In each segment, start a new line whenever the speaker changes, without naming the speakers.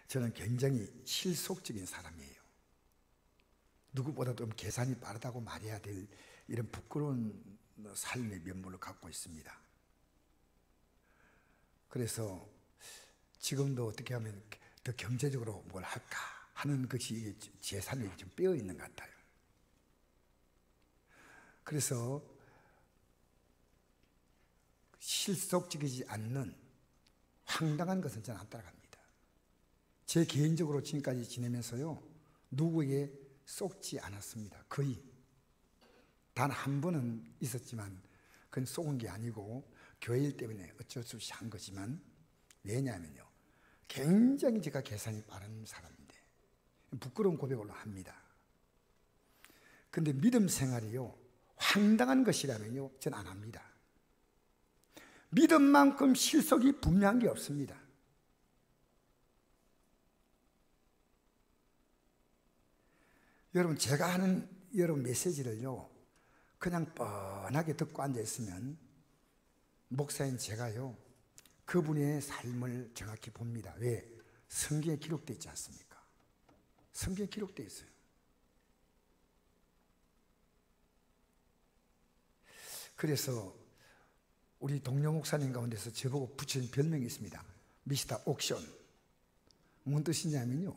저는 굉장히 실속적인 사람이에요. 누구보다도 계산이 빠르다고 말해야 될 이런 부끄러운 삶의 면모를 갖고 있습니다. 그래서 지금도 어떻게 하면 더 경제적으로 뭘 할까 하는 것이 제 삶에 좀 빼어 있는 것 같아요. 그래서 실속적이지 않는 황당한 것은 저는 안 따라갑니다. 제 개인적으로 지금까지 지내면서요, 누구에게 속지 않았습니다. 거의. 단 한 번은 있었지만 그건 속은 게 아니고 교회 일 때문에 어쩔 수 없이 한 거지만, 왜냐하면요, 굉장히 제가 계산이 빠른 사람인데 부끄러운 고백을 합니다. 근데 믿음 생활이요, 황당한 것이라면요, 전 안 합니다. 믿음만큼 실속이 분명한 게 없습니다. 여러분, 제가 하는 여러분 메시지를요, 그냥 뻔하게 듣고 앉아있으면 목사인 제가요, 그분의 삶을 정확히 봅니다. 왜? 성경에 기록되어 있지 않습니까? 성경에 기록되어 있어요. 그래서 우리 동료 목사님 가운데서 저보고 붙인 별명이 있습니다. 미스터 옥션. 뭔 뜻이냐면요,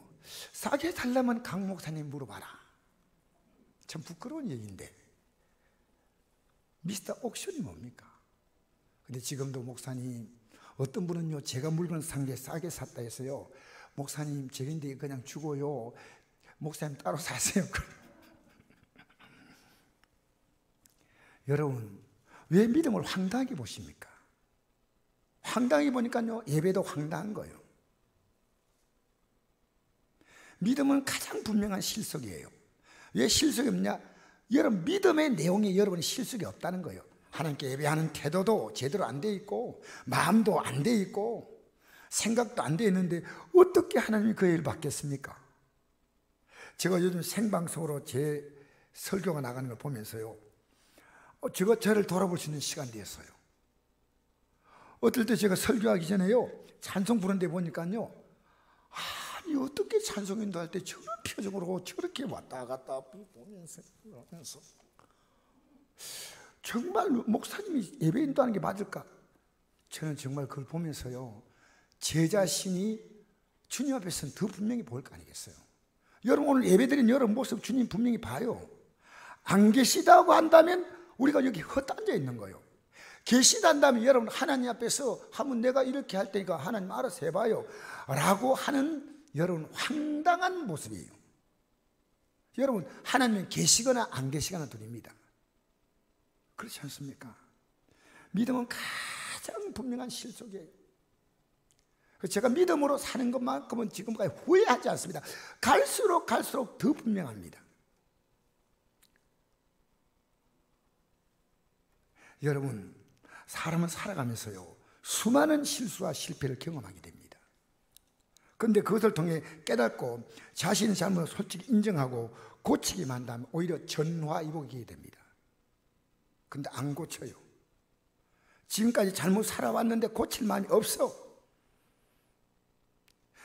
싸게 살려면 강 목사님 물어봐라. 참 부끄러운 얘기인데 미스터 옥션이 뭡니까? 근데 지금도 목사님, 어떤 분은요, 제가 물건 산 게 싸게 샀다 해서요, 목사님 제인데 그냥 주고요, 목사님 따로 사세요. 여러분, 왜 믿음을 황당하게 보십니까? 황당하게 보니까요, 예배도 황당한 거예요. 믿음은 가장 분명한 실속이에요. 왜 실속이 없냐? 여러분, 믿음의 내용에 여러분이 실속이 없다는 거예요. 하나님께 예배하는 태도도 제대로 안 돼 있고, 마음도 안 돼 있고, 생각도 안 돼 있는데 어떻게 하나님이 그 일을 받겠습니까? 제가 요즘 생방송으로 제 설교가 나가는 걸 보면서요, 제가 저를 돌아볼 수 있는 시간이 됐어요. 어떨 때 제가 설교하기 전에요, 찬송 부르는데 보니까요, 아니 어떻게 찬송인도 할 때 저런 표정으로 저렇게 왔다 갔다 보면서 정말 목사님이 예배인도 하는 게 맞을까? 저는 정말 그걸 보면서요, 제 자신이 주님 앞에서는 더 분명히 보일 거 아니겠어요? 여러분, 오늘 예배드린 여러분 모습 주님 분명히 봐요. 안 계시다고 한다면 우리가 여기 헛앉아 있는 거예요. 계시다 한다면 여러분, 하나님 앞에서 한번 내가 이렇게 할 테니까 하나님 알아서 해봐요 라고 하는 여러분 황당한 모습이에요. 여러분, 하나님은 계시거나 안 계시거나 둘입니다. 그렇지 않습니까? 믿음은 가장 분명한 실속이에요. 제가 믿음으로 사는 것만큼은 지금까지 후회하지 않습니다. 갈수록 더 분명합니다. 여러분, 사람은 살아가면서요, 수많은 실수와 실패를 경험하게 됩니다. 그런데 그것을 통해 깨닫고 자신의 잘못을 솔직히 인정하고 고치기만 한다면 오히려 전화위복이 됩니다. 그런데 안 고쳐요. 지금까지 잘못 살아왔는데 고칠 마음이 없어.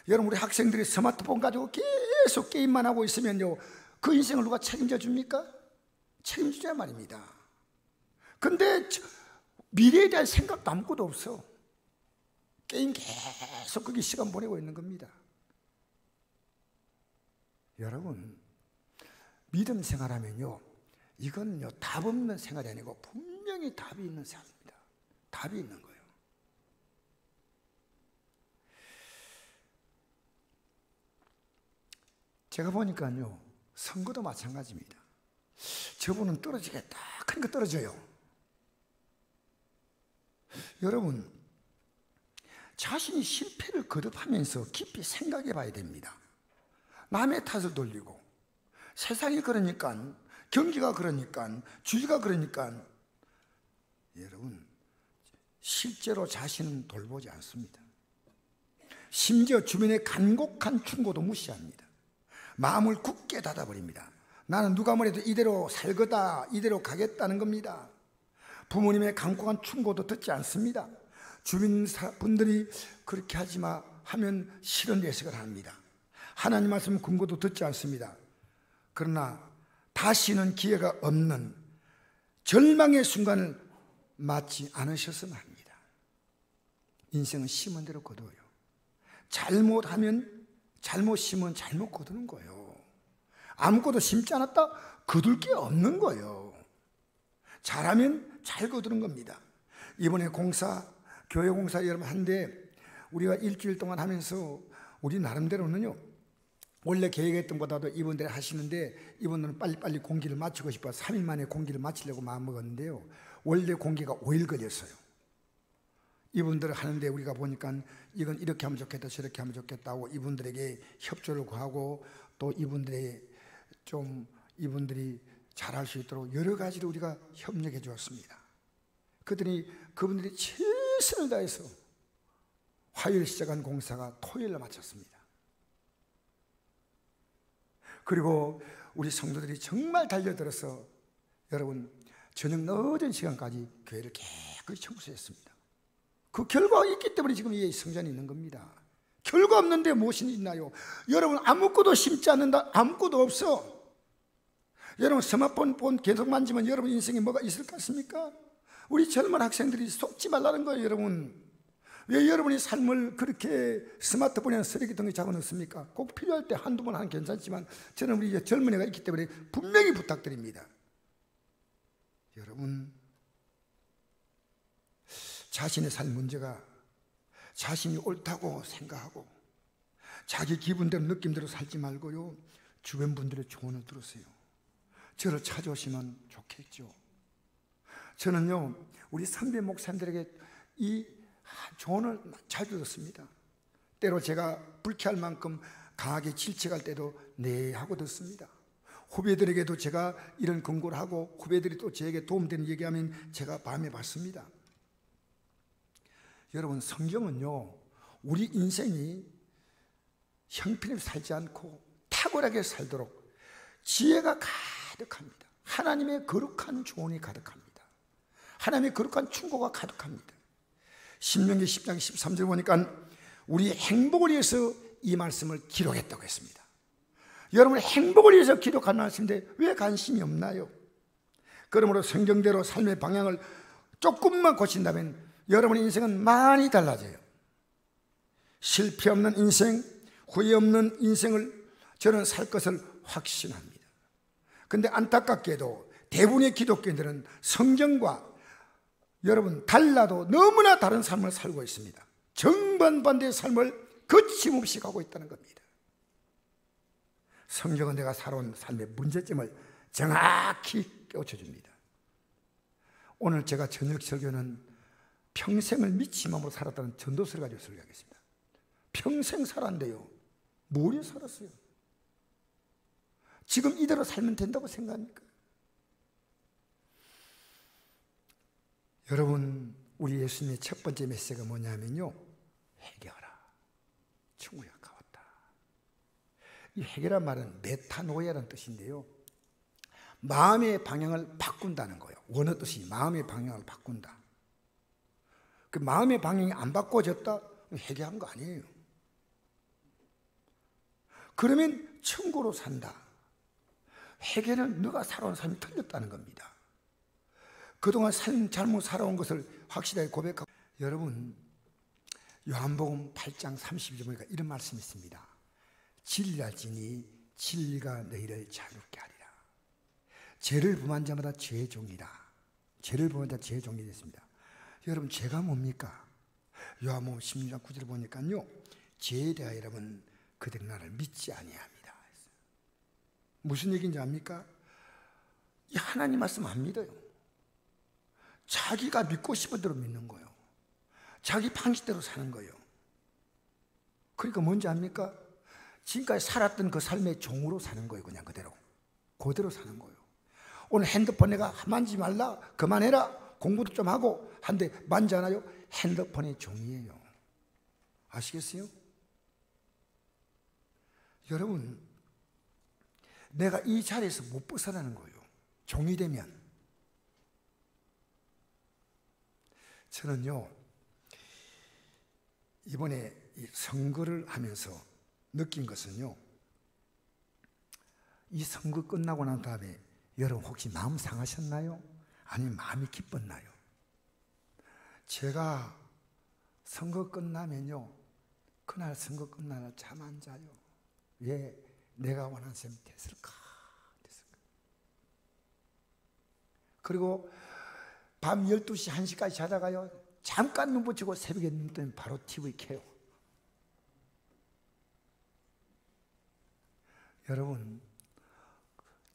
여러분, 우리 학생들이 스마트폰 가지고 계속 게임만 하고 있으면요, 그 인생을 누가 책임져 줍니까? 책임지자 말입니다. 근데 미래에 대한 생각도 아무것도 없어. 게임 계속 거기 시간 보내고 있는 겁니다. 여러분, 믿음 생활하면요, 이건요, 답 없는 생활이 아니고 분명히 답이 있는 생활입니다. 답이 있는 거예요. 제가 보니까요, 선거도 마찬가지입니다. 저분은 떨어지겠다, 그러니까 떨어져요. 여러분, 자신이 실패를 거듭하면서 깊이 생각해 봐야 됩니다. 남의 탓을 돌리고, 세상이 그러니까, 경기가 그러니까, 주위가 그러니까, 여러분, 실제로 자신은 돌보지 않습니다. 심지어 주변의 간곡한 충고도 무시합니다. 마음을 굳게 닫아버립니다. 나는 누가 뭐래도 이대로 살거다, 이대로 가겠다는 겁니다. 부모님의 간곡한 충고도 듣지 않습니다. 주변 분들이 그렇게 하지 마 하면 싫은 예식을 합니다. 하나님 말씀 근거도 듣지 않습니다. 그러나 다시는 기회가 없는 절망의 순간을 맞지 않으셨으면 합니다. 인생은 심은 대로 거둬요. 잘못하면 잘못 심은 잘못 거두는 거예요. 아무것도 심지 않았다? 거둘 게 없는 거예요. 잘하면 잘 거두는 겁니다. 이번에 교회 공사 여러분 한데 우리가 일주일 동안 하면서 우리 나름대로는요, 원래 계획했던 것보다도 이분들이 하시는데 이분들은 빨리빨리 공기를 마치고 싶어서 3일 만에 공기를 마치려고 마음먹었는데요, 원래 공기가 5일 걸렸어요. 이분들 하는데 우리가 보니까 이건 이렇게 하면 좋겠다 저렇게 하면 좋겠다고 이분들에게 협조를 구하고 또 이분들이 잘할 수 있도록 여러 가지로 우리가 협력해 주었습니다. 그분들이 최선을 다해서 화요일 시작한 공사가 토요일로 마쳤습니다. 그리고 우리 성도들이 정말 달려들어서 여러분 저녁 늦은 시간까지 교회를 깨끗이 청소했습니다. 그 결과가 있기 때문에 지금 이 성전이 있는 겁니다. 결과 없는데 무엇이 있나요? 여러분 아무것도 심지 않는다, 아무것도 없어. 여러분 스마트폰 계속 만지면 여러분 인생에 뭐가 있을 것 같습니까? 우리 젊은 학생들이 속지 말라는 거예요. 여러분 왜 여러분이 삶을 그렇게 스마트폰이나 쓰레기통에 잡아넣습니까? 꼭 필요할 때 한두 번 하면 괜찮지만 저는 우리 젊은 애가 있기 때문에 분명히 부탁드립니다. 여러분 자신의 삶 문제가 자신이 옳다고 생각하고 자기 기분대로 느낌대로 살지 말고요, 주변 분들의 조언을 들으세요. 저를 찾아오시면 좋겠죠. 저는요 우리 선배 목사님들에게 이 조언을 잘 들었습니다. 때로 제가 불쾌할 만큼 강하게 질책할 때도 네 하고 듣습니다. 후배들에게도 제가 이런 권고를 하고 후배들이 또 저에게 도움되는 얘기하면 제가 마음에 받습니다. 여러분 성경은요 우리 인생이 형편없이 살지 않고 탁월하게 살도록 지혜가 가득합니다. 하나님의 거룩한 조언이 가득합니다. 하나님의 거룩한 충고가 가득합니다. 신명기 10장 13절 보니까 우리의 행복을 위해서 이 말씀을 기록했다고 했습니다. 여러분 행복을 위해서 기록한 말씀인데 왜 관심이 없나요? 그러므로 성경대로 삶의 방향을 조금만 고친다면 여러분의 인생은 많이 달라져요. 실패 없는 인생, 후회 없는 인생을 저는 살 것을 확신합니다. 그런데 안타깝게도 대부분의 기독교인들은 성경과 여러분 달라도 너무나 다른 삶을 살고 있습니다. 정반반대의 삶을 거침없이 가고 있다는 겁니다. 성경은 내가 살아온 삶의 문제점을 정확히 깨우쳐줍니다. 오늘 제가 저녁 설교는 평생을 미치맘으로 살았다는 전도서를 가지고 설교하겠습니다. 평생 살았는데요 뭘 살았어요? 지금 이대로 살면 된다고 생각합니까? 여러분 우리 예수님의 첫 번째 메시지가 뭐냐면요, 회개하라, 천국이 가까웠다. 이 회개란 말은 메타노이아라는 뜻인데요, 마음의 방향을 바꾼다는 거예요. 원어 뜻이 마음의 방향을 바꾼다. 그 마음의 방향이 안 바꿔졌다? 회개한 거 아니에요. 그러면 천국으로 산다. 회개는 너가 살아온 삶이 틀렸다는 겁니다. 그동안 잘못 살아온 것을 확실하게 고백하고, 여러분 요한복음 8장 30절 보니까 이런 말씀이 있습니다. 진리할지니 진리가 너희를 자유롭게 하리라. 죄를 범한 자마다 죄의 종이라. 죄를 범한 자 죄의 종이 됐습니다. 여러분 죄가 뭡니까? 요한복음 16장 9절을 보니까요, 죄에 대하여 여러분 그들이 나를 믿지 아니합니다. 무슨 얘기인지 압니까? 이 하나님 말씀 안 믿어요. 자기가 믿고 싶은 대로 믿는 거예요. 자기 방식대로 사는 거예요. 그러니까 뭔지 압니까? 지금까지 살았던 그 삶의 종으로 사는 거예요. 그냥 그대로 사는 거예요. 오늘 핸드폰 내가 만지지 말라, 그만해라, 공부도 좀 하고 한데 만지 않아요? 핸드폰의 종이에요. 아시겠어요? 여러분 내가 이 자리에서 못 벗어나는 거예요. 종이 되면. 저는요 이번에 이 선거를 하면서 느낀 것은요, 이 선거 끝나고 난 다음에 여러분 혹시 마음 상하셨나요? 아니면 마음이 기뻤나요? 제가 선거 끝나면요, 그날 선거 끝나면 잠 안 자요. 왜? 내가 원하는 셈이 됐을까? 그리고 밤 12시, 1시까지 자다가요, 잠깐 눈 붙이고 새벽에 눈 뜨면 바로 TV 켜요. 여러분,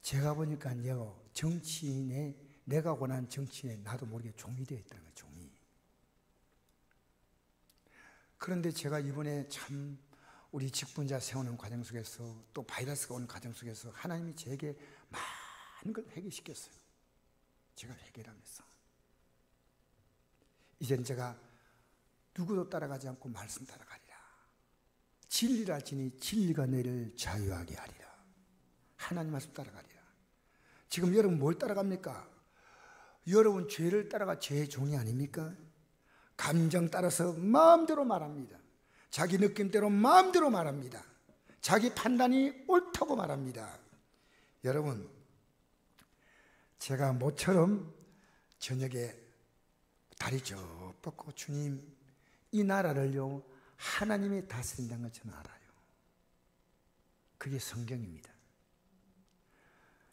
제가 보니까요, 정치인의, 내가 원하는 정치인에 나도 모르게 종이 되어 있다는 거예요, 종이. 그런데 제가 이번에 참 우리 직분자 세우는 과정 속에서 또 바이러스가 오는 과정 속에서 하나님이 제게 많은 걸 회개시켰어요. 제가 회개를 하면서 이젠 제가 누구도 따라가지 않고 말씀 따라가리라. 진리를 알지니 진리가 너희를 자유하게 하리라. 하나님 말씀 따라가리라. 지금 여러분 뭘 따라갑니까? 여러분 죄를 따라가 죄의 종이 아닙니까? 감정 따라서 마음대로 말합니다. 자기 느낌대로 마음대로 말합니다. 자기 판단이 옳다고 말합니다. 여러분, 제가 모처럼 저녁에 다리 쭉 뻗고 주님, 이 나라를요 하나님이 다스린다는 걸 저는 알아요. 그게 성경입니다.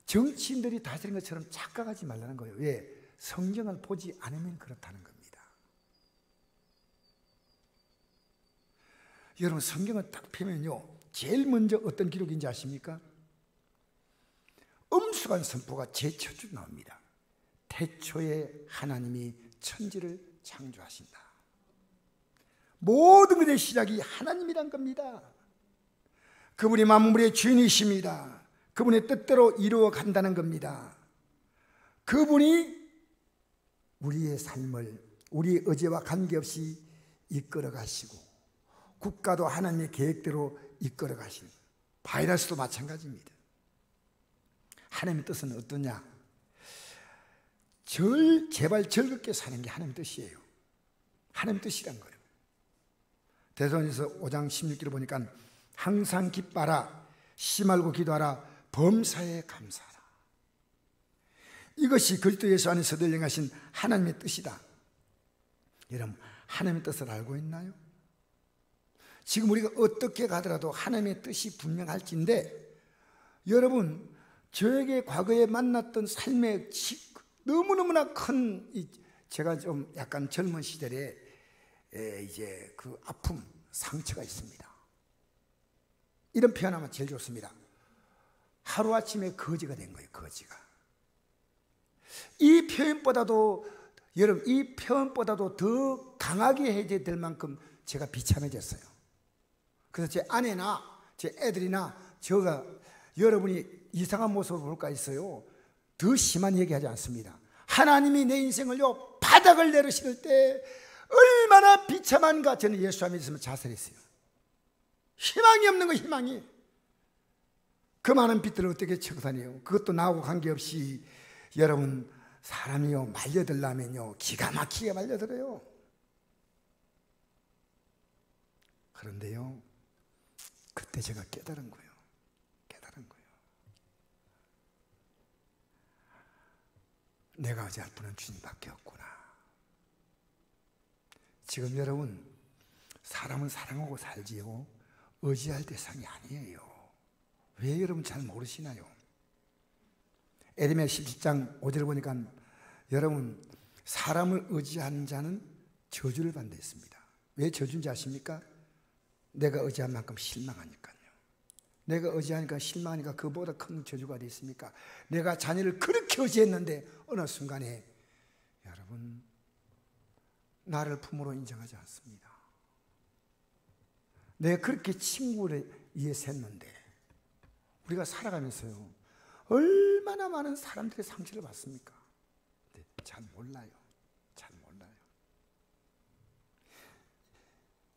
정치인들이 다스린 것처럼 착각하지 말라는 거예요. 왜? 성경을 보지 않으면 그렇다는 겁니다. 여러분, 성경을 딱 펴면요, 제일 먼저 어떤 기록인지 아십니까? 엄숙한 선포가 제첫 줄 나옵니다. 태초에 하나님이 천지를 창조하신다. 모든 것의 시작이 하나님이란 겁니다. 그분이 만물의 주인이십니다. 그분의 뜻대로 이루어 간다는 겁니다. 그분이 우리의 삶을 우리의 의지와 관계없이 이끌어 가시고, 국가도 하나님의 계획대로 이끌어 가시는, 바이러스도 마찬가지입니다. 하나님의 뜻은 어떠냐? 제발 즐겁게 사는 게 하나님의 뜻이에요. 하나님의 뜻이란 거예요. 대선에서 5장 16절을 보니까 항상 기뻐하라, 쉬지 말고 기도하라, 범사에 감사하라. 이것이 그리스도 예수 안에서 늘 행하신 하나님의 뜻이다. 여러분, 하나님의 뜻을 알고 있나요? 지금 우리가 어떻게 가더라도 하나님의 뜻이 분명할진데, 여러분, 저에게 과거에 만났던 삶의 너무너무나 큰, 제가 좀 약간 젊은 시절에 이제 그 아픔, 상처가 있습니다. 이런 표현하면 제일 좋습니다. 하루아침에 거지가 된 거예요, 거지가. 이 표현보다도, 여러분, 이 표현보다도 더 강하게 해야 될 만큼 제가 비참해졌어요. 그래서 제 아내나 제 애들이나 제가 여러분이 이상한 모습을 볼까 했어요. 더 심한 얘기하지 않습니다. 하나님이 내 인생을요 바닥을 내리실 때 얼마나 비참한가. 저는 예수 안에 있으면 자살했어요. 희망이 없는 거, 희망이. 그 많은 빛들을 어떻게 쳐고 다녀요? 그것도 나하고 관계없이. 여러분, 사람이요 말려들라면요 기가 막히게 말려들어요. 그런데요, 그때 제가 깨달은 거예요. 내가 의지할 분은 주님밖에 없구나. 지금 여러분, 사람은 사랑하고 살지요 의지할 대상이 아니에요. 왜 여러분 잘 모르시나요? 에레미야 17장 5절을 보니까 여러분, 사람을 의지하는 자는 저주를 받는다 했습니다. 왜 저주인지 아십니까? 내가 의지한 만큼 실망하니까요. 내가 의지하니까 실망하니까 그보다 큰 저주가 어디 있습니까? 내가 자녀를 그렇게 의지했는데 어느 순간에 여러분, 나를 부모로 인정하지 않습니다. 내가 그렇게 친구를 위해서 했는데, 우리가 살아가면서요 얼마나 많은 사람들의 상처를 받습니까? 근데 잘 몰라요.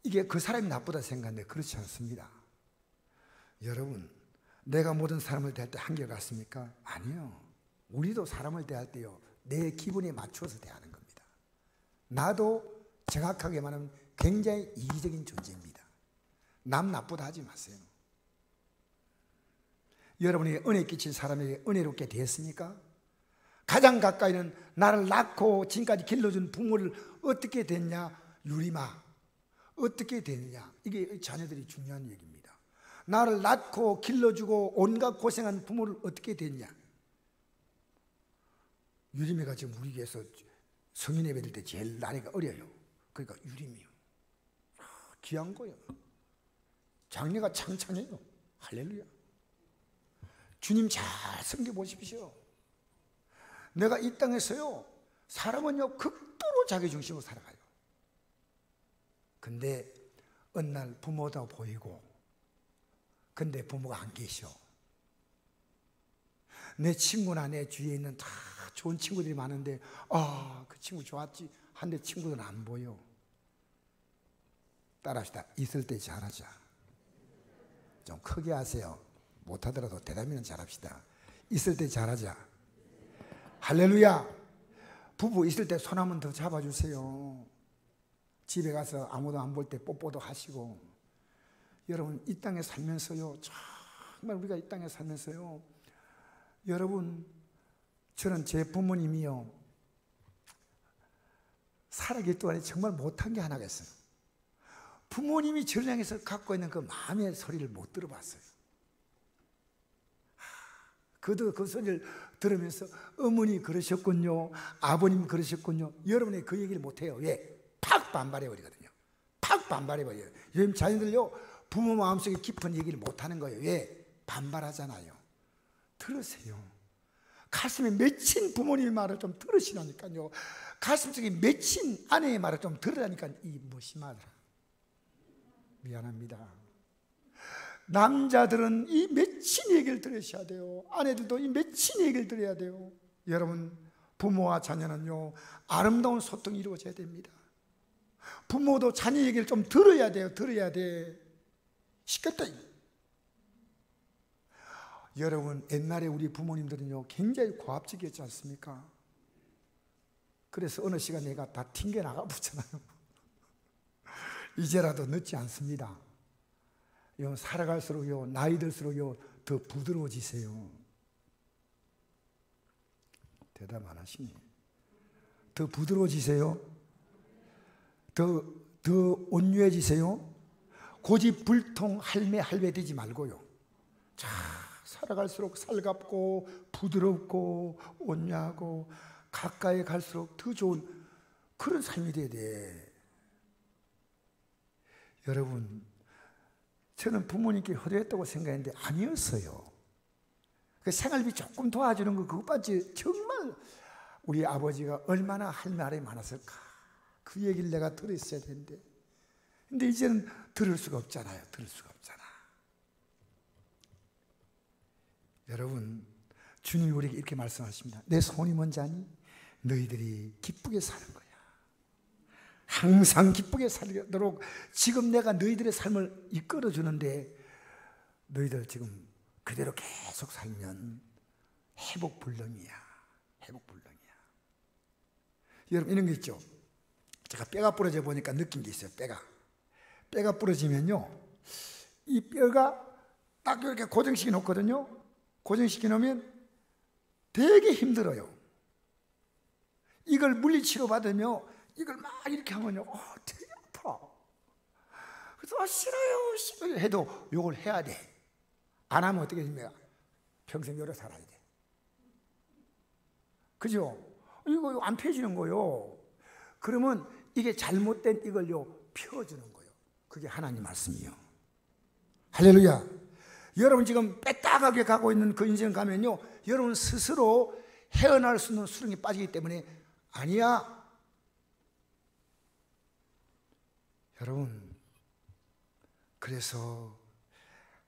이게 그 사람이 나쁘다 생각하는데 그렇지 않습니다. 여러분, 내가 모든 사람을 대할 때 한결같습니까? 아니요. 우리도 사람을 대할 때요 내 기분에 맞춰서 대하는 겁니다. 나도 정확하게 말하면 굉장히 이기적인 존재입니다. 남 나쁘다 하지 마세요. 여러분에게 은혜 끼친 사람에게 은혜롭게 되었습니까? 가장 가까이는 나를 낳고 지금까지 길러준 부모를 어떻게 됐냐? 유리마 어떻게 되느냐? 이게 자녀들이 중요한 얘기입니다. 나를 낳고 길러주고 온갖 고생한 부모를 어떻게 됐냐? 유리미가 지금 우리 교회에서 성인 예배 드릴 때 제일 나이가 어려요. 그러니까 유리미요. 귀한 거예요. 장래가 창창해요. 할렐루야. 주님 잘 섬겨보십시오. 내가 이 땅에서요, 사람은요 극도로 자기중심으로 살아가요. 근데 어느 날 부모도 보이고, 근데 부모가 안 계셔. 내 친구나 내 주위에 있는 다 좋은 친구들이 많은데, 그 친구 좋았지 한데 친구들은 안 보여. 따라합시다. 있을 때 잘하자. 좀 크게 하세요. 못하더라도 대답이는 잘합시다. 있을 때 잘하자. 할렐루야. 부부 있을 때 손 한번 더 잡아주세요. 집에 가서 아무도 안 볼 때 뽀뽀도 하시고. 여러분 이 땅에 살면서요, 정말 우리가 이 땅에 살면서요, 여러분 저는 제 부모님이요 살아계실 동안에 정말 못한 게 하나가 있어요. 부모님이 저를 향해서 갖고 있는 그 마음의 소리를 못 들어봤어요. 그 소리를 들으면서 어머니 그러셨군요, 아버님 그러셨군요. 여러분이 그 얘기를 못해요. 왜? 팍 반발해버리거든요. 팍 반발해버려요. 요즘 자녀들요 부모 마음속에 깊은 얘기를 못하는 거예요. 왜? 반발하잖아요. 들으세요. 가슴에 맺힌 부모님의 말을 좀 들으시라니까요. 가슴속에 맺힌 아내의 말을 좀 들으라니까. 이 무심하더라. 미안합니다. 남자들은 이 맺힌 얘기를 들으셔야 돼요. 아내들도 이 맺힌 얘기를 들어야 돼요. 여러분 부모와 자녀는요 아름다운 소통이 이루어져야 됩니다. 부모도 자녀 얘기를 좀 들어야 돼요. 들어야 돼. 시켰다. 여러분 옛날에 우리 부모님들은요 굉장히 고압적이었지 않습니까? 그래서 어느 시간 내가 다 튕겨 나가 보잖아요. 이제라도 늦지 않습니다. 살아갈수록요 나이 들수록요 더 부드러워지세요. 대답 안 하시네. 더 부드러워지세요. 더 온유해지세요. 고집불통 할매 되지 말고요. 자, 살아갈수록 살갑고 부드럽고 온유하고 가까이 갈수록 더 좋은 그런 삶이 돼야 돼. 여러분 저는 부모님께 효도했다고 생각했는데 아니었어요. 그 생활비 조금 도와주는 거 그것까지 정말 우리 아버지가 얼마나 할 말이 많았을까. 그 얘기를 내가 들었어야 되는데, 근데 이제는 들을 수가 없잖아요. 들을 수가 없잖아. 여러분 주님이 우리에게 이렇게 말씀하십니다. 내 손이 뭔지 아니? 너희들이 기쁘게 사는 거야. 항상 기쁘게 살도록 지금 내가 너희들의 삶을 이끌어 주는데 너희들 지금 그대로 계속 살면 회복불능이야. 회복불능이야. 여러분 이런 거 있죠. 제가 뼈가 부러져 보니까 느낀 게 있어요. 뼈가 부러지면요 이 뼈가 딱 이렇게 고정시켜 놓거든요. 고정시켜 놓으면 되게 힘들어요. 이걸 물리치료 받으며 이걸 막 이렇게 하면요 되게 아파. 그래서 싫어요 해도 이걸 해야 돼. 안 하면 어떻게 됩니까? 평생 열어 살아야 돼. 그죠? 이거 안 펴지는 거요. 그러면 이게 잘못된 이걸요 펴주는 거예요. 그게 하나님 말씀이요. 할렐루야. 여러분 지금 빼딱하게 가고 있는 그 인생 가면요 여러분 스스로 헤어날 수 있는 수렁에 빠지기 때문에 아니야. 여러분 그래서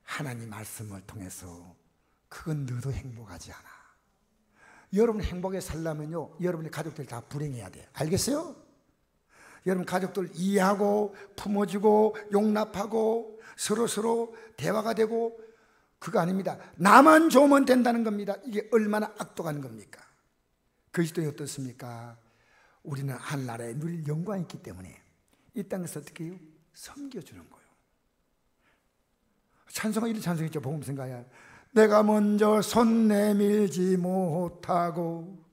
하나님 말씀을 통해서 그건 너도 행복하지 않아. 여러분 행복하게 살려면요 여러분의 가족들 다 불행해야 돼요. 알겠어요? 여러분 가족들 이해하고 품어주고 용납하고 서로 대화가 되고 그거 아닙니다. 나만 좋으면 된다는 겁니다. 이게 얼마나 악독한 겁니까? 그리스도에 어떻습니까? 우리는 하늘나라에 누릴 영광이 있기 때문에 이 땅에서 어떻게 해요? 섬겨주는 거예요. 찬송가 이런 찬송이죠. 복음성가야. 내가 먼저 손 내밀지 못하고,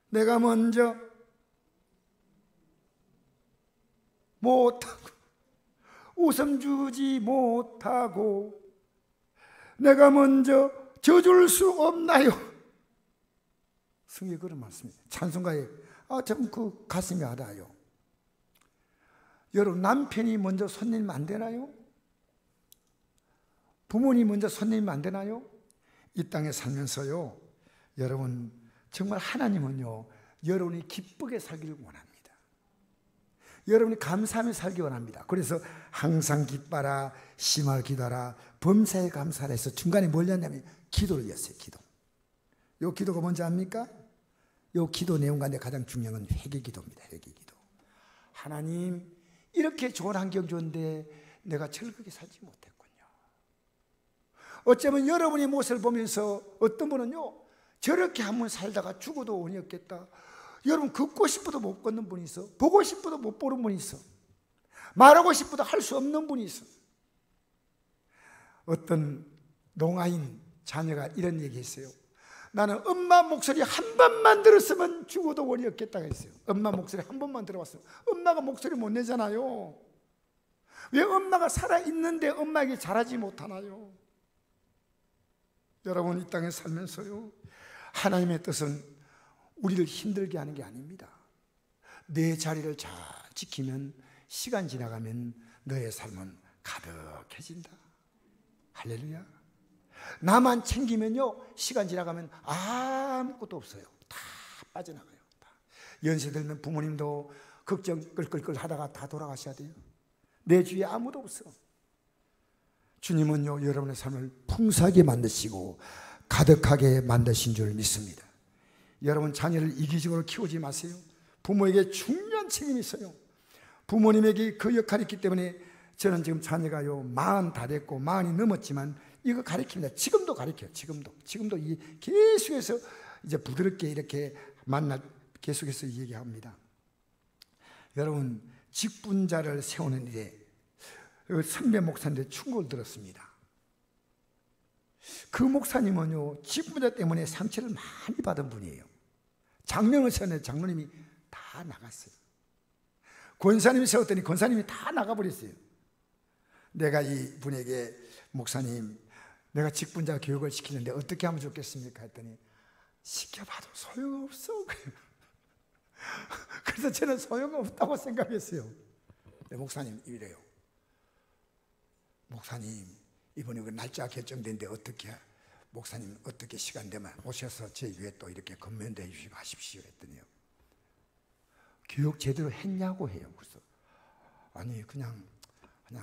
내가 먼저 못하고, 웃음 주지 못하고, 내가 먼저 져줄 수 없나요? 성경에 그런 말씀입니다. 찬송가에 참 그 가슴이 아파요. 여러분, 남편이 먼저 손님 안 되나요? 부모님 먼저 손님 안 되나요? 이 땅에 살면서요, 여러분 정말 하나님은요, 여러분이 기쁘게 살기를 원합니다. 여러분이 감사하며 살기 원합니다. 그래서 항상 기뻐라, 심하게 기도하라, 범사에 감사하라 해서 중간에 뭘 했냐면 기도를 였어요. 기도. 요 기도가 뭔지 압니까? 요 기도 내용 가운데 가장 중요한 건 회개기도입니다. 회개기도. 하나님, 이렇게 좋은 환경 좋은데 내가 즐겁게 살지 못했군요. 어쩌면 여러분의 모습을 보면서 어떤 분은요, 저렇게 한번 살다가 죽어도 원이 없겠다. 여러분, 걷고 싶어도 못 걷는 분이 있어. 보고 싶어도 못 보는 분이 있어. 말하고 싶어도 할 수 없는 분이 있어. 어떤 농아인 자녀가 이런 얘기 했어요. 나는 엄마 목소리 한 번만 들었으면 죽어도 원이 없겠다고 했어요. 엄마 목소리 한 번만 들어봤어요. 엄마가 목소리 못 내잖아요. 왜 엄마가 살아있는데 엄마에게 잘하지 못하나요? 여러분, 이 땅에 살면서요, 하나님의 뜻은 우리를 힘들게 하는 게 아닙니다. 내 자리를 잘 지키면 시간 지나가면 너의 삶은 가득해진다. 할렐루야. 나만 챙기면요, 시간 지나가면 아무것도 없어요. 다 빠져나가요. 다. 연세 들면 부모님도 걱정 끌끌끌 하다가 다 돌아가셔야 돼요. 내 주위에 아무도 없어. 주님은요, 여러분의 삶을 풍성하게 만드시고 가득하게 만드신 줄 믿습니다. 여러분, 자녀를 이기적으로 키우지 마세요. 부모에게 중요한 책임이 있어요. 부모님에게 그 역할이 있기 때문에 저는 지금 자녀가요 40 다 됐고 40이 넘었지만 이거 가르칩니다. 지금도 가르쳐요. 지금도 계속해서 이제 부드럽게 이렇게 계속해서 얘기합니다. 여러분, 직분자를 세우는 일에 선배 목사님들 충고를 들었습니다. 그 목사님은요, 직분자 때문에 상처를 많이 받은 분이에요. 장명을 세웠는데 장로님이 다 나갔어요. 권사님이 세웠더니 권사님이 다 나가버렸어요. 내가 이 분에게, 목사님, 내가 직분자 교육을 시키는데 어떻게 하면 좋겠습니까? 했더니 시켜봐도 소용없어. 그래서 저는 소용없다고 생각했어요. 네, 목사님 이래요. 목사님, 이번에 그 날짜 결정된데 어떻게, 목사님 어떻게 시간 되면 오셔서 제 교회 또 이렇게 건면대 주시고 하십시오 했더니요, 교육 제대로 했냐고 해요. 그래서 아니 그냥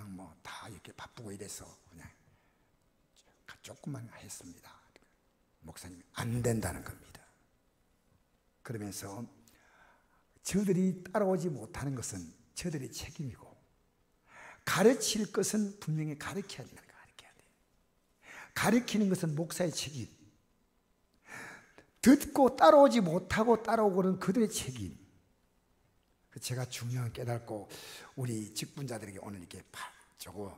뭐 다 이렇게 바쁘고 이래서 그냥 조금만 했습니다. 목사님이 안 된다는 겁니다. 그러면서 저들이 따라오지 못하는 것은 저들의 책임이고, 가르칠 것은 분명히 가르쳐야 돼요. 가르치는 것은 목사의 책임. 듣고 따라오지 못하고 따라오고는 그들의 책임. 제가 중요한 깨닫고 우리 직분자들에게 오늘 이렇게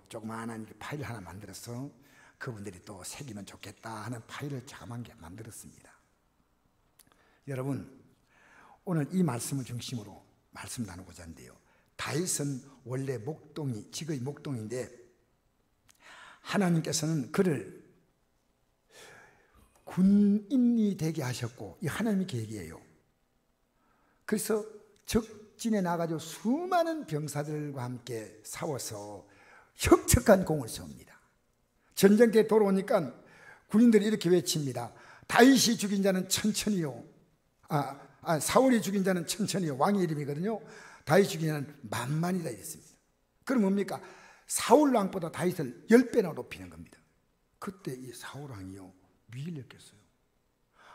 조그마한 파일 하나 만들어서 그분들이 또 새기면 좋겠다 하는 파일을 자그마하게 만들었습니다. 여러분, 오늘 이 말씀을 중심으로 말씀 나누고자 하는데요, 다윗은 원래 직의 목동인데 하나님께서는 그를 군인이 되게 하셨고, 이 하나님의 계획이에요. 그래서 적진에 나가서 수많은 병사들과 함께 싸워서 혁혁한 공을 세웁니다. 전쟁터에 돌아오니까 군인들이 이렇게 외칩니다. 다윗이 죽인 자는 천천히요, 사울이 죽인 자는 천천히요, 왕의 이름이거든요. 다윗이 죽인 자는 만만이다 이랬습니다. 그럼 뭡니까? 사울 왕보다 다윗을 10배나 높이는 겁니다. 그때 이 사울 왕이요, 위기를 느꼈어요.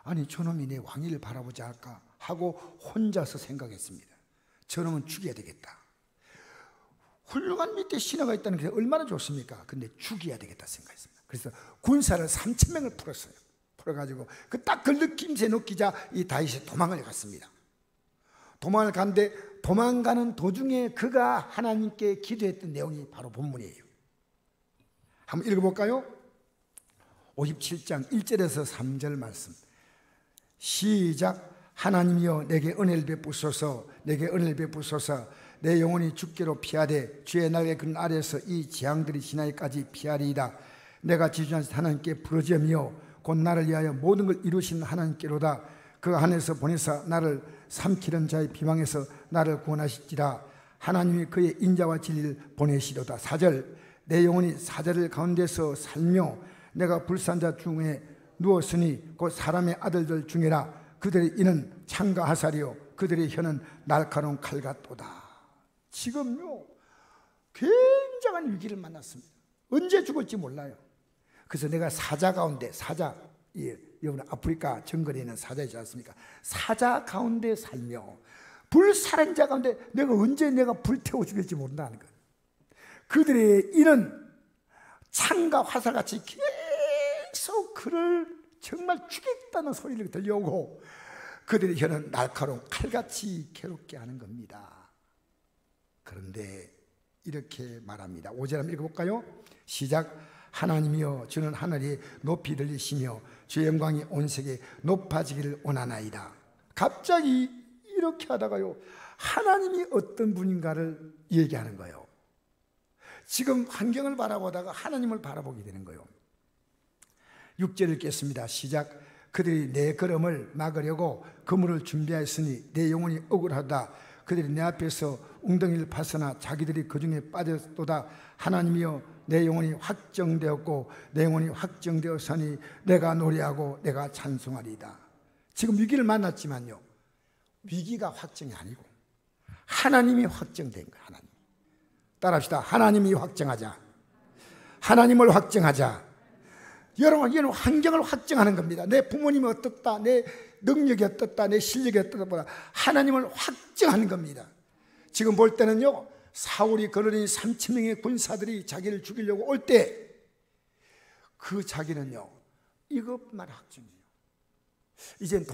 아니, 저놈이 내 왕위를 바라보지 않을까 하고 혼자서 생각했습니다. 저놈은 죽여야 되겠다. 훌륭한 밑에 신하가 있다는 게 얼마나 좋습니까? 근데 죽여야 되겠다 생각했습니다. 그래서 군사를 3,000명을 풀었어요. 풀어가지고 딱 그 느낌새 느끼자 이 다윗이 도망을 갔습니다. 도망을 갔는데 도망가는 도중에 그가 하나님께 기도했던 내용이 바로 본문이에요. 한번 읽어볼까요? 57장 1절에서 3절 말씀 시작. 하나님이여 내게 은혜를 베푸소서. 내게 은혜를 베푸소서. 내 영혼이 죽기로 피하되 주의 날개 그 아래에서 이 재앙들이 지나기까지 피하리이다. 내가 지존하신 하나님께 부르짖으며 곧 나를 위하여 모든 걸 이루신 하나님께로다. 그 안에서 보내사 나를 삼키는 자의 비방에서 나를 구원하실지라. 하나님이 그의 인자와 진리를 보내시도다. 4절 내 영혼이 사자들 가운데서 살며 내가 불산자 중에 누웠으니 곧 사람의 아들들 중에라. 그들의 이는 창과 화살이요 그들의 혀는 날카로운 칼 같도다. 지금요 굉장한 위기를 만났습니다. 언제 죽을지 몰라요. 그래서 내가 사자 가운데 사자, 여러분 아프리카 정글에 있는 사자 있지 않습니까? 사자 가운데 살며 불살인자 가운데 내가 언제 내가 불태워 죽일지 모른다는 거예요. 그들의 이는 창과 화살같이 계속 그를 정말 죽겠다는 소리를 들려오고 그들의 혀는 날카로운 칼같이 괴롭게 하는 겁니다. 그런데 이렇게 말합니다. 5절 한번 읽어볼까요? 시작. 하나님이여 주는 하늘이 높이 들리시며 주의 영광이 온 세계에 높아지기를 원하나이다. 갑자기 이렇게 하다가요 하나님이 어떤 분인가를 얘기하는 거예요. 지금 환경을 바라보다가 하나님을 바라보게 되는 거예요. 6절 읽겠습니다. 시작. 그들이 내 걸음을 막으려고 그물을 준비하였으니 내 영혼이 억울하다. 그들이 내 앞에서 웅덩이를 파서나 자기들이 그 중에 빠졌도다. 하나님이여 내 영혼이 확정되었고 내 영혼이 확정되었으니 내가 노래하고 내가 찬송하리이다. 지금 위기를 만났지만요 위기가 확정이 아니고 하나님이 확정된 거예요. 하나님. 따라합시다. 하나님이 확정하자. 하나님을 확정하자. 여러분, 이런 환경을 확정하는 겁니다. 내 부모님이 어떻다, 내 능력이 어떻다, 내 실력이 어떻다, 하나님을 확정하는 겁니다. 지금 볼 때는요, 사울이 거느린 3,000명의 군사들이 자기를 죽이려고 올 때, 그 자기는요, 이것만 확정이에요. 이젠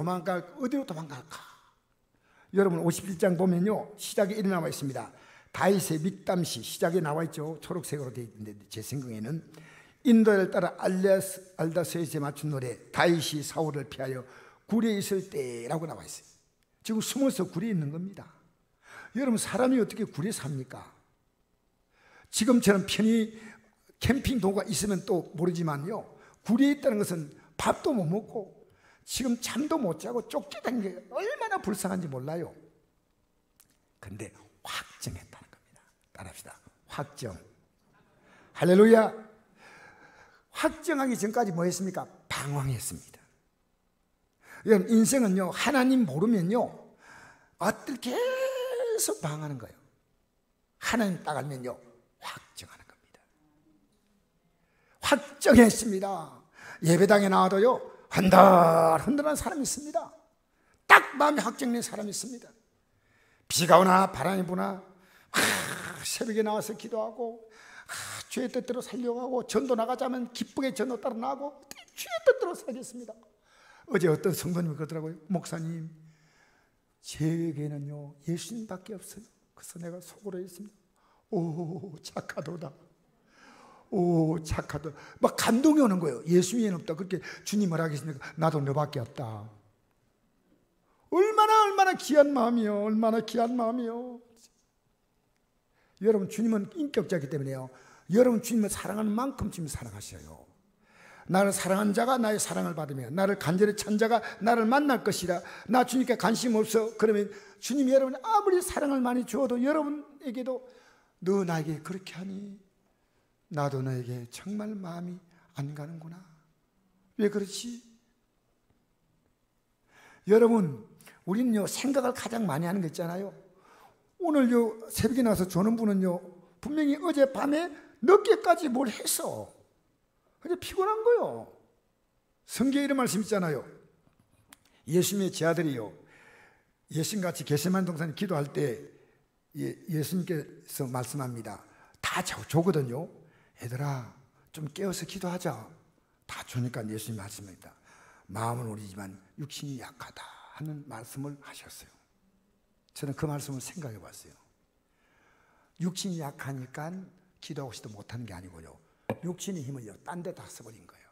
어디로 도망갈까? 여러분, 51장 보면요, 시작에 이렇게 나와 있습니다. 다윗의 믹담시, 시작에 나와 있죠. 초록색으로 되어 있는데, 제 생각에는 인도를 따라 알다스에 맞춘 노래 다윗이 사울을 피하여 굴에 있을 때라고 나와 있어요. 지금 숨어서 굴에 있는 겁니다. 여러분 사람이 어떻게 굴에 삽니까? 지금처럼 편히 캠핑 도구가 있으면 또 모르지만요 굴에 있다는 것은 밥도 못 먹고 지금 잠도 못 자고 쫓기다는 게 얼마나 불쌍한지 몰라요. 그런데 확정했다는 겁니다. 따라합시다. 확정. 할렐루야. 확정하기 전까지 뭐 했습니까? 방황했습니다. 여러분 인생은요 하나님 모르면요 계속 방황하는 거예요. 하나님 딱 알면요 확정하는 겁니다. 확정했습니다. 예배당에 나와도요 흔들흔들한 사람이 있습니다. 딱 마음이 확정된 사람이 있습니다. 비가 오나 바람이 부나 새벽에 나와서 기도하고 주의 뜻대로 살려고 하고 전도 나가자면 기쁘게 전도 따라 나가고 주의 뜻대로 살겠습니다. 어제 어떤 성도님이 그러더라고요. 목사님 제게는요 예수님밖에 없어요. 그래서 내가 속으로 했습니다. 오 착하도다. 오 착하다. 막 감동이 오는 거예요. 예수님이 없다. 그렇게 주님 뭐라 하겠습니까? 나도 너밖에 없다. 얼마나 귀한 마음이요. 얼마나 귀한 마음이요. 여러분 주님은 인격자이기 때문에요. 여러분 주님을 사랑하는 만큼 주님 사랑하셔요. 나를 사랑한 자가 나의 사랑을 받으며 나를 간절히 찬 자가 나를 만날 것이라. 나 주님께 관심 없어. 그러면 주님이 여러분이 아무리 사랑을 많이 주어도 여러분에게도 너 나에게 그렇게 하니 나도 너에게 정말 마음이 안 가는구나. 왜 그렇지? 여러분 우리는요 생각을 가장 많이 하는 거 있잖아요. 오늘요 새벽에 나와서 조는 분은요 분명히 어젯밤에 늦게까지 뭘 했어. 그냥 피곤한 거요. 성경에 이런 말씀 있잖아요. 예수님의 제자들이요 예수님같이 겟세마네 동산에 기도할 때 예수님께서 말씀합니다. 다 조거든요. 얘들아 좀 깨어서 기도하자. 다 조니까 예수님이 말씀합니다. 마음은 우리지만 육신이 약하다 하는 말씀을 하셨어요. 저는 그 말씀을 생각해 봤어요. 육신이 약하니까 기도하고 싶어도 못하는 게 아니고요 육신의 힘을요, 딴 데 다 써버린 거예요.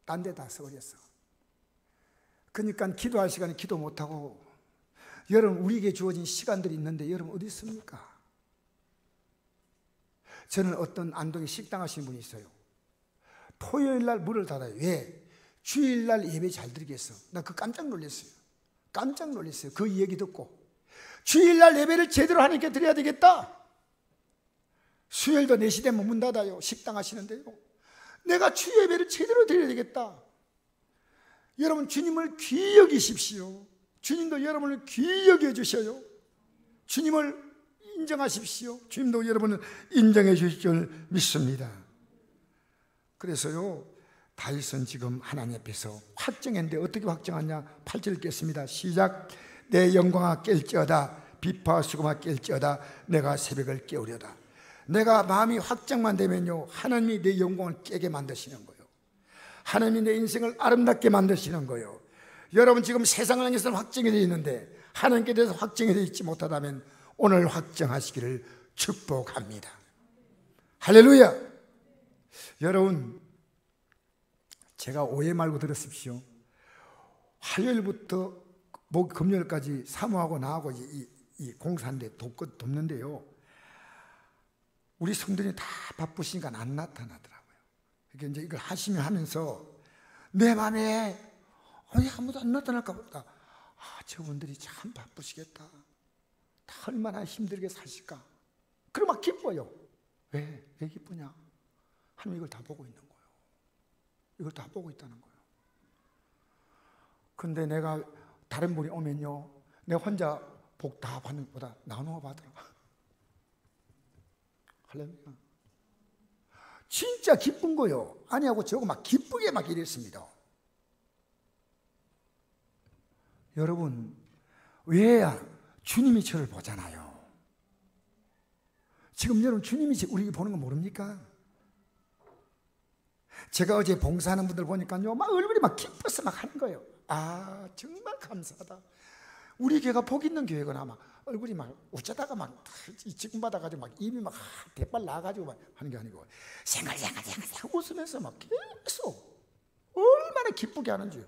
딴 데 다 써버렸어. 그러니까 기도할 시간에 기도 못하고, 여러분 우리에게 주어진 시간들이 있는데 여러분 어디 있습니까? 저는 어떤 안동에 식당 하시는 분이 있어요. 토요일 날 문을 닫아요. 왜? 주일 날 예배 잘 드리겠어. 나 그 깜짝 놀랐어요. 깜짝 놀랐어요. 그 얘기 듣고. 주일 날 예배를 제대로 하나님께 드려야 되겠다. 수요일도 4시 되면 문 닫아요. 식당 하시는데요. 내가 주 예배를 제대로 드려야 되겠다. 여러분 주님을 귀히 여기십시오. 주님도 여러분을 귀히 여겨 주셔요. 주님을 인정하십시오. 주님도 여러분을 인정해 주실 줄 믿습니다. 그래서요, 다윗은 지금 하나님 앞에서 확정했는데 어떻게 확정하냐? 8절 읽겠습니다. 시작. 내 영광아 깰지어다, 비파와 수금아 깰지어다, 내가 새벽을 깨우려다. 내가 마음이 확정만 되면요, 하나님이 내 영광을 깨게 만드시는 거예요. 하나님이 내 인생을 아름답게 만드시는 거예요. 여러분 지금 세상을 향해서는 확정이 되어 있는데 하나님께 대해서 확정이 되어 있지 못하다면 오늘 확정하시기를 축복합니다. 할렐루야. 여러분, 제가 오해 말고 들으십시오. 화요일부터 금요일까지 사모하고 나하고 이 공사인데 돕는데요, 우리 성도들이 다 바쁘시니까 안 나타나더라고요. 그러니까 이제 이걸 하면서 내 마음에 왜 아무도 안 나타날까 보다. 저분들이 참 바쁘시겠다. 다 얼마나 힘들게 사실까. 그럼 막 기뻐요. 왜 기쁘냐? 하나님 이걸 다 보고 있는 거예요. 이걸 다 보고 있다는 거예요. 근데 내가 다른 분이 오면요, 내가 혼자 복 다 받는 것보다 나누어 받으라. 할렐루야. 진짜 기쁜 거요. 아니하고 저거 막 기쁘게 막 이랬습니다. 여러분, 왜야? 주님이 저를 보잖아요. 지금 여러분 주님이 우리 보는 거 모릅니까? 제가 어제 봉사하는 분들 보니까요, 막 얼굴이 막 기뻐서 막 하는 거예요. 정말 감사하다. 우리 교회가 복 있는 교회거나 막 얼굴이 막 어쩌다가 막 지금 받아가지고 막 입이 막 대빨 나가지고 막 하는 게 아니고 생각생 웃으면서 막 계속 얼마나 기쁘게 하는지.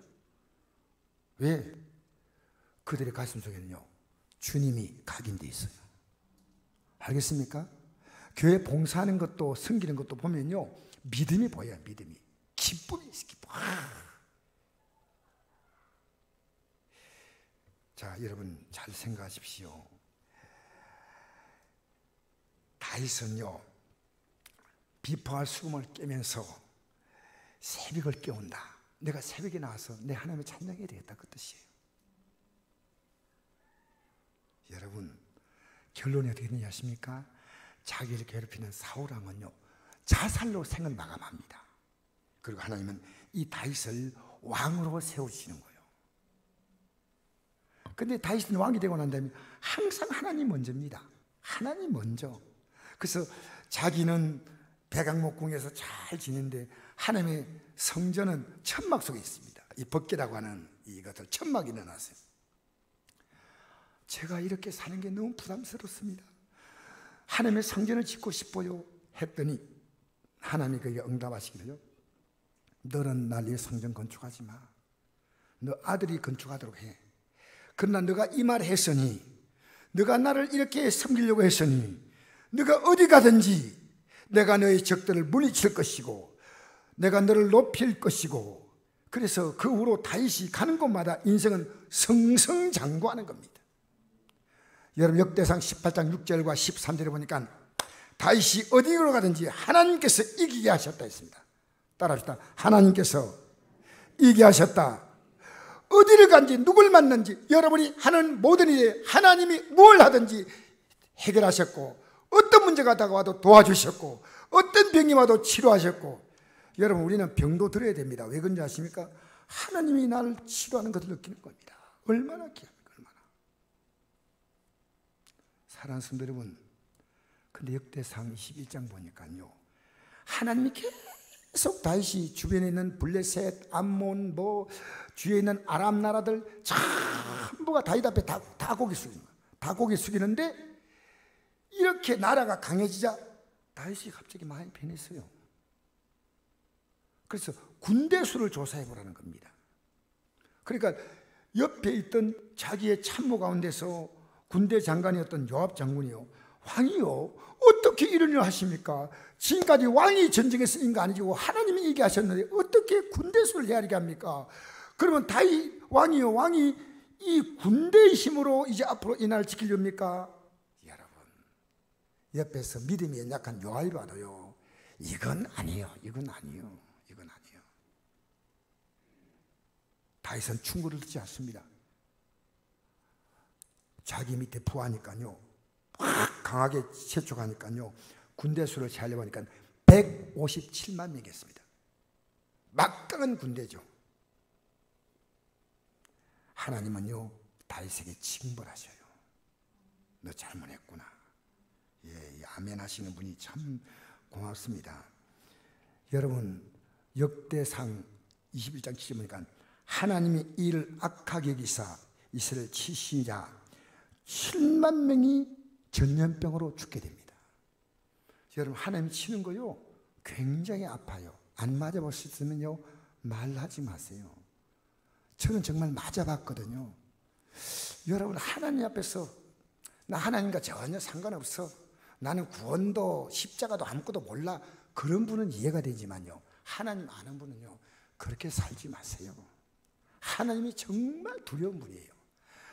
왜? 그들의 가슴 속에는요, 주님이 각인되어 있어요. 알겠습니까? 교회 봉사하는 것도 섬기는 것도 보면요, 믿음이 보여요. 믿음이. 기쁨이 있어요. 기쁨. 자, 여러분 잘 생각하십시오. 다윗은요, 비파와 수금을 깨면서 새벽을 깨운다. 내가 새벽에 나와서 내 하나님을 찬양해야 되겠다, 그 뜻이에요. 여러분, 결론이 어떻게 되는지 아십니까? 자기를 괴롭히는 사울왕은요, 자살로 생을 마감합니다. 그리고 하나님은 이 다윗을 왕으로 세우시는 거예요. 근데 다윗은 왕이 되고 난 다음에 항상 하나님 먼저입니다. 하나님 먼저. 그래서 자기는 백악목궁에서 잘 지내는데 하나님의 성전은 천막 속에 있습니다. 이 법궤라고 하는 이것을 천막이 넣어놨어요. 제가 이렇게 사는 게 너무 부담스럽습니다. 하나님의 성전을 짓고 싶어요 했더니 하나님이 그에게 응답하시기를요, 너는 날 위해 성전 건축하지 마. 너 아들이 건축하도록 해. 그러나 너가 이 말을 했으니, 너가 나를 이렇게 섬기려고 했으니, 너가 어디 가든지 내가 너의 적들을 물리칠 것이고 내가 너를 높일 것이고. 그래서 그 후로 다윗이 가는 곳마다 인생은 승승장구하는 겁니다. 여러분 역대상 18장 6절과 13절에 보니까 다윗이 어디로 가든지 하나님께서 이기게 하셨다 했습니다. 따라합시다. 하나님께서 이기게 하셨다. 어디를 간지 누굴 만난지 여러분이 하는 모든 일에 하나님이 뭘 하든지 해결하셨고, 어떤 문제가 다가와도 도와주셨고, 어떤 병이 와도 치료하셨고. 여러분, 우리는 병도 들어야 됩니다. 왜 그런지 아십니까? 하나님이 나를 치료하는 것을 느끼는 겁니다. 얼마나 귀합니까? 얼마나. 사랑하는 성도 여러분, 근데 역대상 21장 보니까요, 하나님이 계속 다윗이 주변에 있는 블레셋, 암몬, 주위에 있는 아람 나라들 전부가 다윗 앞에 다 고개 숙이는 거예요. 다 고개 숙이는데 이렇게 나라가 강해지자 다윗이 갑자기 많이 변했어요. 그래서 군대 수를 조사해 보라는 겁니다. 그러니까 옆에 있던 자기의 참모 가운데서 군대 장관이었던 요압 장군이요, 왕이요, 어떻게 이런 일을 하십니까? 지금까지 왕이 전쟁에서 이긴 거 아니고 하나님이 이게 하셨는데 어떻게 군대 수를 헤아리게 합니까? 그러면 다윗 왕이요, 왕이 이 군대의 힘으로 이제 앞으로 이 나라를 지키렵니까? 여러분, 옆에서 믿음이 연약한 요압이 봐도요, 이건 아니에요, 이건 아니에요, 이건 아니에요. 다윗은 충고를 듣지 않습니다. 자기 밑에 부하니까요, 막 강하게 재촉하니까요, 군대 수를 세려고 하니까 157만 명이었습니다. 막강한 군대죠. 하나님은요, 다윗에게 징벌하셔요. 너 잘못했구나. 예, 아멘 하시는 분이 참 고맙습니다. 여러분, 역대상 21장 7절 보니까 하나님이 이를 악하게 여기사 이스라엘 치시자 7만 명이 전염병으로 죽게 됩니다. 여러분, 하나님이 치는 거요, 굉장히 아파요. 안 맞아보셨으면요, 말하지 마세요. 저는 정말 맞아봤거든요. 여러분, 하나님 앞에서 나 하나님과 전혀 상관없어, 나는 구원도 십자가도 아무것도 몰라, 그런 분은 이해가 되지만요, 하나님 아는 분은요, 그렇게 살지 마세요. 하나님이 정말 두려운 분이에요.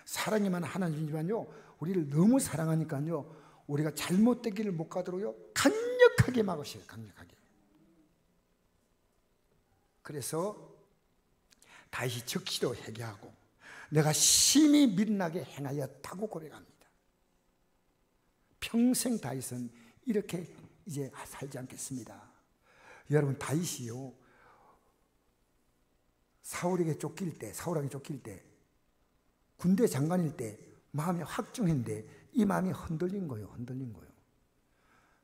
사랑이 많은 하나님이지만요, 우리를 너무 사랑하니까요, 우리가 잘못된 길을 못 가도록요, 강력하게 막으셔요. 강력하게. 그래서 다시 적시도 회개하고 내가 심히 미련하게 행하였다고 고백합니다. 평생 다윗은 이렇게 이제 살지 않겠습니다. 여러분, 다윗이요, 사울에게 쫓길 때 군대 장관일 때 마음이 확정했는데 이 마음이 흔들린 거예요.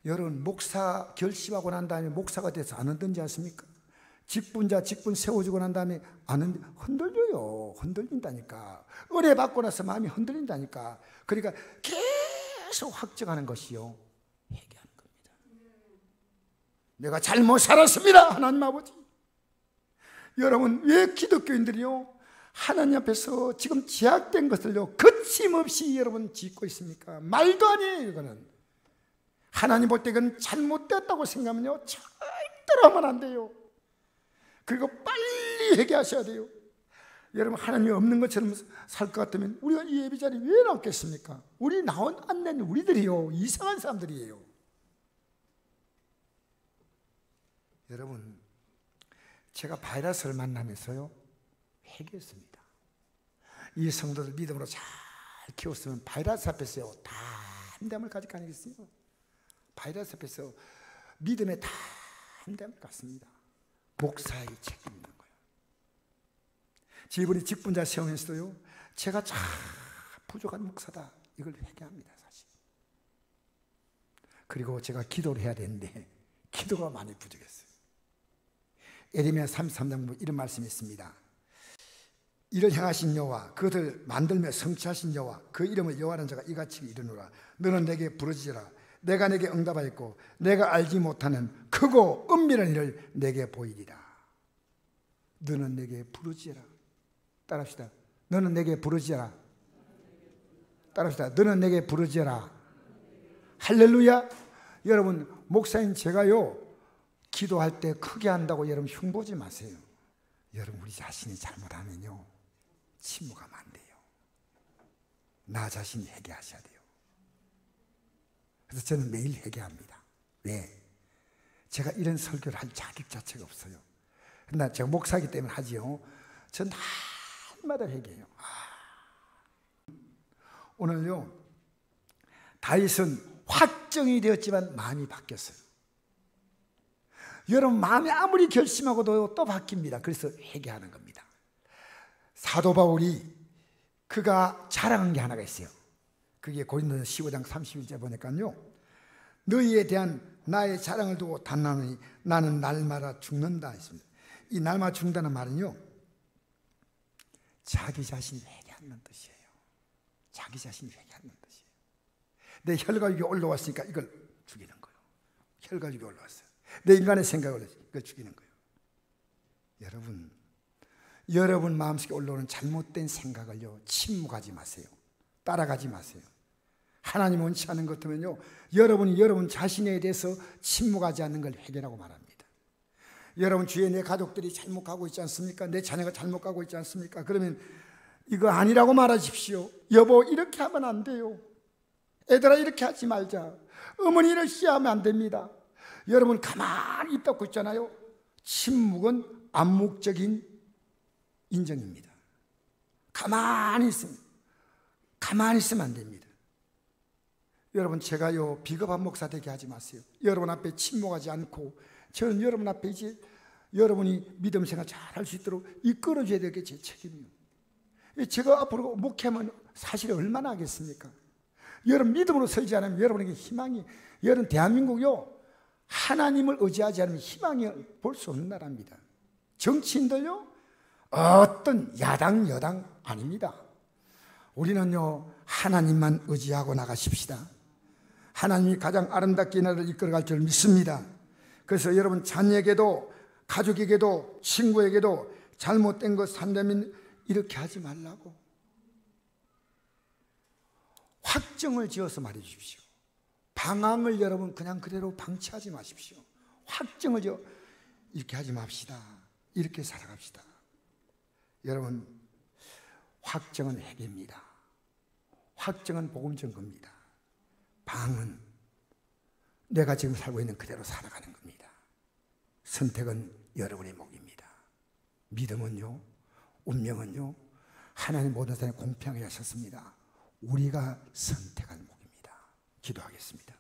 여러분, 목사 결심하고 난 다음에 목사가 돼서 안 흔들지 않습니까? 직분 세워주고 난 다음에 흔들려요. 흔들린다니까. 은혜 받고 나서 마음이 흔들린다니까. 그러니까 계속 확정하는 것이요, 회개하는 겁니다. 내가 잘못 살았습니다, 하나님 아버지. 여러분, 왜 기독교인들이요, 하나님 앞에서 지금 제약된 것을요, 거침없이 여러분 짓고 있습니까? 말도 아니에요. 이거는 하나님 볼 때 이건 잘못되었다고 생각하면요, 절대로 하면 안 돼요. 그리고 빨리 회개하셔야 돼요. 여러분, 하나님이 없는 것처럼 살 것 같으면 우리가 이 예배 자리에 왜 나왔겠습니까? 우리 안 낸 우리들이요, 이상한 사람들이에요. 여러분, 제가 바이러스를 만나면서요, 회개했습니다. 이 성도들 믿음으로 잘 키웠으면 바이러스 앞에서요, 담대함을 가지고 아니겠어요? 바이러스 앞에서 믿음의 담대함을 갖습니다. 목사의 책임이 있는 거예요. 이번에 직분자 세우면서도요, 제가 참 부족한 목사다, 이걸 회개합니다, 사실. 그리고 제가 기도를 해야 되는데 기도가 많이 부족했어요. 에레미야 33장 이런 말씀이 있습니다. 이를 행하신 여호와, 그것을 만들며 성취하신 여호와, 그 이름을 여호와라는 자가 이같이 이르노라. 너는 내게 부르짖으라. 내가 내게 응답하였고 내가 알지 못하는 크고 은밀한 일을 내게 보이리라. 너는 내게 부르짖으라. 따라합시다. 너는 내게 부르짖으라. 따라합시다. 너는 내게 부르짖으라. 할렐루야. 여러분, 목사인 제가요, 기도할 때 크게 한다고 여러분 흉보지 마세요. 여러분, 우리 자신이 잘못하면요, 침묵하면 안 돼요. 나 자신이 회개하셔야 돼요. 그래서 저는 매일 회개합니다. 왜? 제가 이런 설교를 할 자격 자체가 없어요. 그러나 제가 목사이기 때문에 하지요. 전 날마다 회개해요. 오늘요, 다윗은 확정이 되었지만 마음이 바뀌었어요. 여러분, 마음이 아무리 결심하고도 또 바뀝니다. 그래서 회개하는 겁니다. 사도 바울이 그가 자랑한 게 하나가 있어요. 그게 고린도서 15장 31절 보니까요, 너희에 대한 나의 자랑을 두고 단나노니 나는 날마다 죽는다 했습니다. 이 날마다 죽는다는 말은요, 자기 자신이 회개하는 뜻이에요. 자기 자신이 회개하는 뜻이에요. 내 혈과육이 올라왔으니까 이걸 죽이는 거예요. 혈과육이 올라왔어요. 내 인간의 생각을 이걸 죽이는 거예요. 여러분 마음속에 올라오는 잘못된 생각을요, 침묵하지 마세요. 따라가지 마세요. 하나님 원치 않는 것 같으면요, 여러분이 여러분 자신에 대해서 침묵하지 않는 걸 회개라고 말합니다. 여러분 주위에 내 가족들이 잘못하고 있지 않습니까? 내 자녀가 잘못하고 있지 않습니까? 그러면 이거 아니라고 말하십시오. 여보, 이렇게 하면 안 돼요. 애들아, 이렇게 하지 말자. 어머니, 이렇게 하면 안 됩니다. 여러분 가만히 입 닫고 있잖아요. 침묵은 암묵적인 인정입니다. 가만히 있으면 안 됩니다. 여러분, 제가요 비겁한 목사 되게 하지 마세요. 여러분 앞에 침묵하지 않고, 저는 여러분 앞에 이제 여러분이 믿음 생활 잘 할 수 있도록 이끌어줘야 될 게 제 책임이에요. 제가 앞으로 목회하면 사실 얼마나 하겠습니까? 여러분 믿음으로 서지 않으면 여러분에게 희망이, 여러분 대한민국요 하나님을 의지하지 않으면 희망이 볼 수 없는 나라입니다. 정치인들요 어떤 야당 여당 아닙니다. 우리는요 하나님만 의지하고 나가십시다. 하나님이 가장 아름답게 이 나라를 이끌어갈 줄 믿습니다. 그래서 여러분 자녀에게도, 가족에게도, 친구에게도 잘못된 것 산다면 이렇게 하지 말라고 확정을 지어서 말해 주십시오. 방황을 여러분 그냥 그대로 방치하지 마십시오. 확정을 지어 이렇게 하지 맙시다. 이렇게 살아갑시다. 여러분, 확정은 회개입니다. 확정은 복음 증거입니다. 방은 내가 지금 살고 있는 그대로 살아가는 겁니다. 선택은 여러분의 몫입니다. 믿음은요, 운명은요, 하나님 모든 사람이 공평하게 하셨습니다. 우리가 선택한 몫입니다. 기도하겠습니다.